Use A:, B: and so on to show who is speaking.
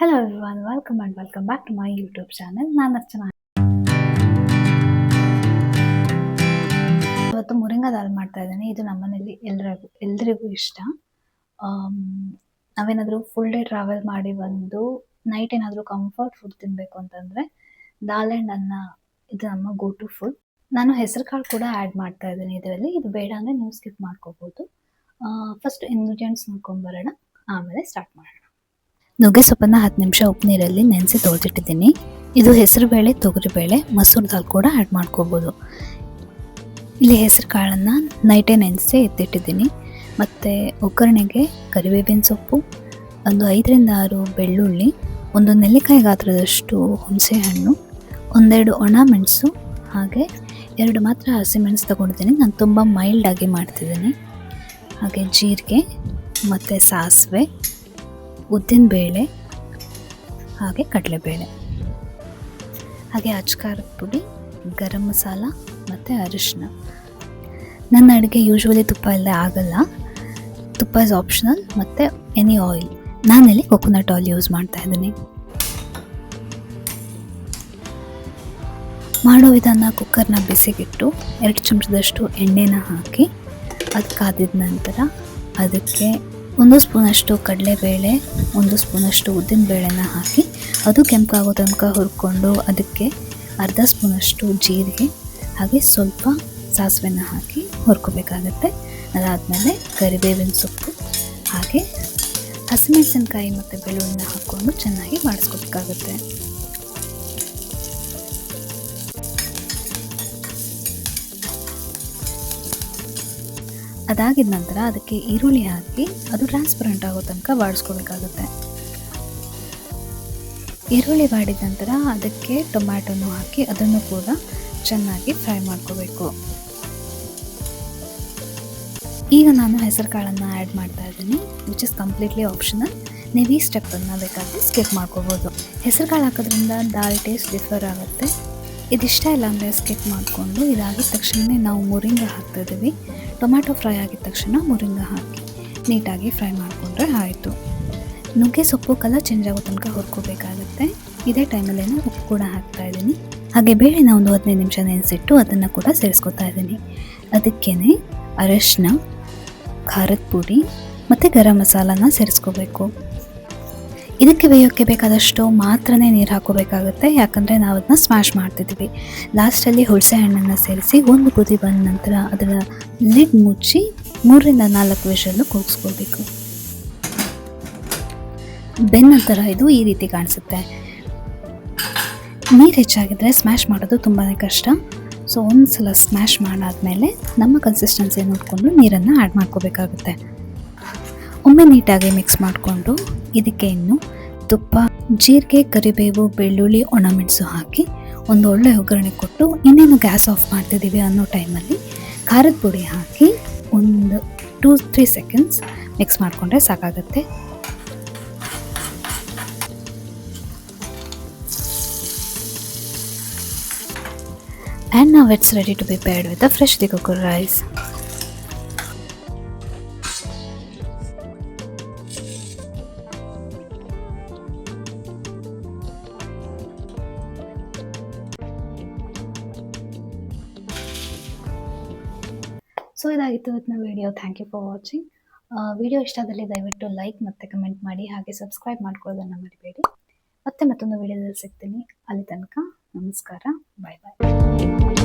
A: Hello everyone, welcome back to my YouTube channel. ನಾನು ಅರ್ಚನಾ. ಇವತ್ತು ಮುರಿಂಗಾ ದಾಲ್ ಮಾಡ್ತಾ ಇದ್ದೀನಿ. ಇದು ನಮ್ಮನೇಲಿ ಎಲ್ರಿಗೂ ಇಷ್ಟ. ನಾವೇನಾದರೂ ಫುಲ್ ಡೇ ಟ್ರಾವೆಲ್ ಮಾಡಿ ಬಂದು ನೈಟ್ ಏನಾದರೂ ಕಂಫರ್ಟ್ ಫುಡ್ ತಿನ್ನಬೇಕು ಅಂತಂದರೆ ದಾಲ್ ಆ್ಯಂಡ್ ಅನ್ನ ಇದು ನಮ್ಮ ಗೋ ಟು ಫುಡ್. ನಾನು ಹೆಸರು ಕಾಳು ಕೂಡ ಆ್ಯಡ್ ಮಾಡ್ತಾ ಇದ್ದೀನಿ ಇದರಲ್ಲಿ. ಇದು ಬೇಡ ಅಂದರೆ ನೀವು ಸ್ಕಿಪ್ ಮಾಡ್ಕೋಬೋದು. ಫಸ್ಟ್ ಇಂಗ್ರೀಡಿಯೆಂಟ್ಸ್ ನೋಡ್ಕೊಂಬರೋಣ, ಆಮೇಲೆ ಸ್ಟಾರ್ಟ್ ಮಾಡೋಣ. ನುಗ್ಗೆ ಸೊಪ್ಪನ್ನು 10 ನಿಮಿಷ ಉಪ್ಪು ನೀರಲ್ಲಿ ನೆನೆಸಿ ತೊಳೆದಿಟ್ಟಿದ್ದೀನಿ. ಇದು ಹೆಸರುಬೇಳೆ, ತೊಗರಿಬೇಳೆ, ಮಸೂರ್ ದಾಲ್ ಕೂಡ ಆ್ಯಡ್ ಮಾಡ್ಕೋಬೋದು. ಇಲ್ಲಿ ಹೆಸರು ಕಾಳನ್ನು ನೈಟೇ ನೆನೆಸಿ ಎತ್ತಿಟ್ಟಿದ್ದೀನಿ. ಮತ್ತು ಒಗ್ಗರಣೆಗೆ ಕರಿಬೇವಿನ ಸೊಪ್ಪು, ಒಂದು 5ರಿಂದ 6 ಬೆಳ್ಳುಳ್ಳಿ, ಒಂದು ನೆಲ್ಲಿಕಾಯಿ ಗಾತ್ರದಷ್ಟು ಹುಣಸೆ ಹಣ್ಣು, 1-2 ಒಣ ಮೆಣಸು, ಹಾಗೆ 2 ಮಾತ್ರ ಹಸಿಮೆಣಸು ತೊಗೊಂಡಿದ್ದೀನಿ. ನಾನು ತುಂಬ ಮೈಲ್ಡಾಗಿ ಮಾಡ್ತಿದ್ದೀನಿ. ಹಾಗೆ ಜೀರಿಗೆ ಮತ್ತು ಸಾಸಿವೆ, ಉದ್ದಿನಬೇಳೆ, ಹಾಗೆ ಕಡಲೆಬೇಳೆ, ಹಾಗೆ ಅಚ್ಕಾರದ ಪುಡಿ, ಗರಂ ಮಸಾಲ ಮತ್ತು ಅರಿಶಿನ. ನನ್ನ ಅಡುಗೆ ಯೂಶ್ವಲಿ ತುಪ್ಪ ಇಲ್ಲದೆ ಆಗಲ್ಲ. ತುಪ್ಪ ಇಸ್ ಆಪ್ಷನಲ್. ಮತ್ತು ಎನಿ ಆಯಿಲ್. ನಾನಿಲ್ಲಿ ಕೊಕೊನಟ್ ಆಯಿಲ್ ಯೂಸ್ ಮಾಡ್ತಾ ಇದ್ದೀನಿ. ಮಾಡೋ ವಿಧಾನ: ಕುಕ್ಕರ್ನ ಬಿಸಿಗಿಟ್ಟು 2 ಚಮಚದಷ್ಟು ಎಣ್ಣೆನ ಹಾಕಿ ಅದು ಕಾದಿದ ನಂತರ ಅದಕ್ಕೆ 1 ಸ್ಪೂನಷ್ಟು ಕಡಲೆಬೇಳೆ, 1 ಸ್ಪೂನಷ್ಟು ಉದ್ದಿನಬೇಳೆನ ಹಾಕಿ ಅದು ಕೆಂಪಾಗೋ ತನಕ ಹುರ್ಕೊಂಡು ಅದಕ್ಕೆ ಅರ್ಧ ಸ್ಪೂನಷ್ಟು ಜೀರಿಗೆ ಹಾಗೆ ಸ್ವಲ್ಪ ಸಾಸಿವೆನ ಹಾಕಿ ಹುರ್ಕೋಬೇಕಾಗತ್ತೆ. ಅದಾದಮೇಲೆ ಕರಿಬೇವಿನ ಸೊಪ್ಪು ಹಾಗೆ ಹಸಿಮೆಣಸಿನಕಾಯಿ ಮತ್ತು ಬೆಳ್ಳುಳ್ಳಿನ ಹಾಕ್ಕೊಂಡು ಚೆನ್ನಾಗಿ ಬಾಡಿಸ್ಕೋಬೇಕಾಗತ್ತೆ. ಅದಾಗಿದ ನಂತರ ಅದಕ್ಕೆ ಈರುಳ್ಳಿ ಹಾಕಿ ಅದು ಟ್ರಾನ್ಸ್ಪರೆಂಟ್ ಆಗೋ ತನಕ ಬಾಡಿಸ್ಕೋಬೇಕಾಗುತ್ತೆ. ಈರುಳ್ಳಿ ಬಾಡಿದ ನಂತರ ಅದಕ್ಕೆ ಟೊಮ್ಯಾಟೊನು ಹಾಕಿ ಅದನ್ನು ಕೂಡ ಚೆನ್ನಾಗಿ ಫ್ರೈ ಮಾಡ್ಕೋಬೇಕು. ಈಗ ನಾನು ಹೆಸರು ಕಾಳನ್ನು ಆ್ಯಡ್ ಮಾಡ್ತಾ ಇದ್ದೀನಿ, ವಿಚ್ ಇಸ್ ಕಂಪ್ಲೀಟ್ಲಿ ಆಪ್ಷನಲ್. ನೀವು ಈ ಸ್ಟೆಪ್ಪನ್ನು ಬೇಕಾದರೆ ಸ್ಕಿಪ್ ಮಾಡ್ಕೋಬೋದು. ಹೆಸರು ಕಾಳು ಹಾಕೋದ್ರಿಂದ ದಾಲ್ ಟೇಸ್ಟ್ ಡಿಫರ್ ಆಗುತ್ತೆ. ಇದಿಷ್ಟ ಇಲ್ಲ ಅಂದರೆ ಸ್ಕಿಪ್ ಮಾಡಿಕೊಂಡು ಇದಾಗಿದ ತಕ್ಷಣ ನಾವು ಮುರಿಂಗಾ ಹಾಕ್ತಾಯಿದ್ದೀವಿ. ಟೊಮ್ಯಾಟೊ ಫ್ರೈ ಆಗಿದ ತಕ್ಷಣ ಮುರಿಂಗಾ ಹಾಕಿ ನೀಟಾಗಿ ಫ್ರೈ ಮಾಡಿಕೊಂಡ್ರೆ ಆಯಿತು. ನುಗ್ಗೆ ಸೊಪ್ಪು ಕಲರ್ ಚೇಂಜ್ ಆಗೋ ತನಕ ಹುರ್ಕೋಬೇಕಾಗುತ್ತೆ. ಇದೇ ಟೈಮಲ್ಲೇ ಉಪ್ಪು ಕೂಡ ಹಾಕ್ತಾ ಇದ್ದೀನಿ. ಹಾಗೆ ಬೇಳೆನ ಒಂದು 15 ನಿಮಿಷ ನೆನೆಸಿಟ್ಟು ಅದನ್ನು ಕೂಡ ಸೇರಿಸ್ಕೊತಾ ಇದ್ದೀನಿ. ಅದಕ್ಕೇ ಅರಶಿನ, ಖಾರದ ಪುಡಿ ಮತ್ತು ಗರಂ ಮಸಾಲಾನ ಸೇರಿಸ್ಕೋಬೇಕು. ಇದಕ್ಕೆ ಬೇಯೋಕ್ಕೆ ಬೇಕಾದಷ್ಟು ಮಾತ್ರನೇ ನೀರು ಹಾಕೋಬೇಕಾಗುತ್ತೆ, ಯಾಕಂದರೆ ನಾವು ಅದನ್ನ ಸ್ಮ್ಯಾಶ್ ಮಾಡ್ತಿದ್ದೀವಿ. ಲಾಸ್ಟಲ್ಲಿ ಹುಣಸೆ ಹಣ್ಣನ್ನು ಸೇರಿಸಿ 1 ಕುದಿ ಬಂದ ನಂತರ ಅದರ ಲಿಡ್ ಮುಚ್ಚಿ 3ರಿಂದ 4 ವಿಷಲ್ಲು ಕೂಗಿಸ್ಕೋಬೇಕು. ಬೆಂದ ನಂತರ ಇದು ಈ ರೀತಿ ಕಾಣಿಸುತ್ತೆ. ನೀರು ಹೆಚ್ಚಾಗಿದ್ದರೆ ಸ್ಮ್ಯಾಶ್ ಮಾಡೋದು ತುಂಬಾ ಕಷ್ಟ. ಸೊ ಒಂದು ಸಲ ಸ್ಮ್ಯಾಶ್ ಮಾಡಾದಮೇಲೆ ನಮ್ಮ ಕನ್ಸಿಸ್ಟೆನ್ಸಿ ನೋಡಿಕೊಂಡು ನೀರನ್ನು ಆ್ಯಡ್ ಮಾಡ್ಕೋಬೇಕಾಗುತ್ತೆ. ಒಮ್ಮೆ ನೀಟಾಗಿ ಮಿಕ್ಸ್ ಮಾಡಿಕೊಂಡು ಇದಕ್ಕೆ ಇನ್ನು ತುಪ್ಪ, ಜೀರಿಗೆ, ಕರಿಬೇವು, ಬೆಳ್ಳುಳ್ಳಿ, ಒಣಮೆಣಸು ಹಾಕಿ ಒಂದು ಒಳ್ಳೆ ಒಗ್ಗರಣೆ ಕೊಟ್ಟು ಇನ್ನೇನು ಗ್ಯಾಸ್ ಆಫ್ ಮಾಡ್ತಿದ್ದೀವಿ ಅನ್ನೋ ಟೈಮಲ್ಲಿ ಖಾರದ ಪುಡಿ ಹಾಕಿ ಒಂದು 2-3 ಸೆಕೆಂಡ್ಸ್ ಮಿಕ್ಸ್ ಮಾಡಿಕೊಂಡ್ರೆ ಸಾಕಾಗುತ್ತೆ. ಆ್ಯಂಡ್ ನಾವು it's ready to be paired with a freshly cooked rice. So ಇದಾಗಿತ್ತು ಇವತ್ತಿನ video. Thank you for watching. Video ಇಷ್ಟದಲ್ಲಿ ದಯವಿಟ್ಟು ಲೈಕ್ ಮತ್ತು ಕಮೆಂಟ್ ಮಾಡಿ, ಹಾಗೆ ಸಬ್ಸ್ಕ್ರೈಬ್ ಮಾಡ್ಕೊಳ್ಳೋದನ್ನು ಮರಿಬೇಡಿ. ಮತ್ತೆ ಮತ್ತೊಂದು ವಿಡಿಯೋದಲ್ಲಿ ಸಿಗ್ತೀನಿ. ಅಲ್ಲಿ ತನಕ ನಮಸ್ಕಾರ, ಬಾಯ್ ಬಾಯ್.